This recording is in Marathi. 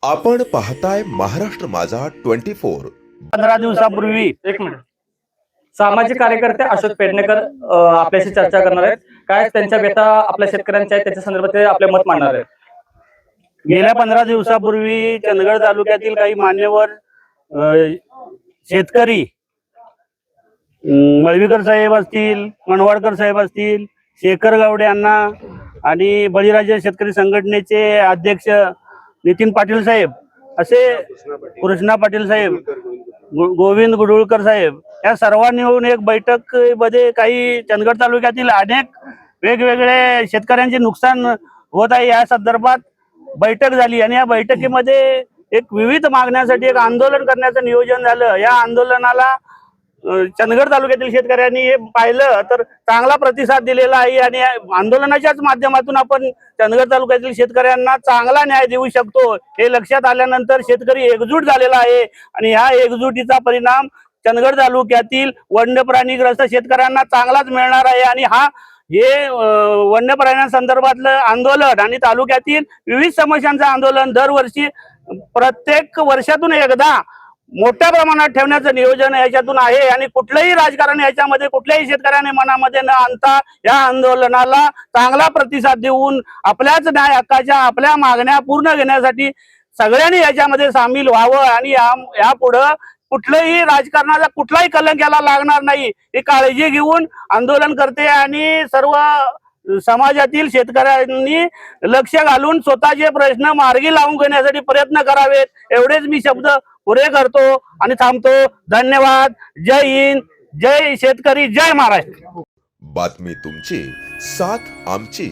आपण पाहताय महाराष्ट्र माझा 24। 15 दिवसापूर्वी एक मिनिट सामाजिक कार्यकर्ते अशोक पेडणेकर आपल्याशी चर्चा करणार आहेत। काय त्यांच्या व्यथा आपल्या शेतकऱ्यांच्या आहेत त्याच्या संदर्भात ते आपले मत मांडणार आहेत। गेल्या 15 दिवसापूर्वी चंदगड तालुक्यातील काही मान्यवर शेतकरी मळवीकर साहेब असतील, मनवाडकर साहेब असतील, शेखर गावडे अण्णा आणि बळीराजा शेतकरी संघटनेचे अध्यक्ष नितीन पाटील साहेब, असे कृष्णा पाटील साहेब, गोविंद गुडुळकर साहेब, या सर्वांनी येऊन एक बैठक मध्ये काही चंदगड तालुक्यातील अनेक वेगवेगळे शेतकऱ्यांचे नुकसान होत आहे या संदर्भात बैठक झाली। आणि या बैठकीमध्ये एक विविध मागण्यासाठी एक आंदोलन करण्याचं नियोजन झालं। या आंदोलनाला चंदगड तालुक्यातील शेतकऱ्यांनी हे पाहिलं तर चांगला प्रतिसाद दिलेला आहे आणि आंदोलनाच्याच माध्यमातून आपण चंदगड तालुक्यातील शेतकऱ्यांना चांगला न्याय देऊ शकतो हे लक्षात आल्यानंतर शेतकरी एकजूट झालेला आहे। आणि ह्या एकजुटीचा परिणाम चंदगड तालुक्यातील वन्यप्राणीग्रस्त शेतकऱ्यांना चांगलाच मिळणार आहे। आणि हे वन्यप्राण्यांसंदर्भातलं आंदोलन आणि तालुक्यातील विविध समस्यांचं आंदोलन दरवर्षी प्रत्येक वर्षातून एकदा मोठ्या प्रमाणात ठेवण्याचं नियोजन याच्यातून आहे। आणि कुठलंही राजकारण याच्यामध्ये कुठल्याही शेतकऱ्याने मनामध्ये न आणता या आंदोलनाला चांगला प्रतिसाद देऊन आपल्याच न्याय हक्काच्या आपल्या मागण्या पूर्ण घेण्यासाठी सगळ्यांनी याच्यामध्ये सामील व्हावं आणि यापुढं कुठलंही राजकारणाचा कुठलाही कलंक याला लागणार नाही ही काळजी घेऊन आंदोलन करते। आणि सर्व समाजातील शेतकऱ्यांनी लक्ष घालून स्वतःचे प्रश्न मार्गी लावून घेण्यासाठी प्रयत्न करावेत एवढेच मी शब्द पुरे करतो आणि थांबतो। धन्यवाद। जय हिंद, जय शेतकरी, जय महाराष्ट्र। बातमी तुमची, साथ आमची।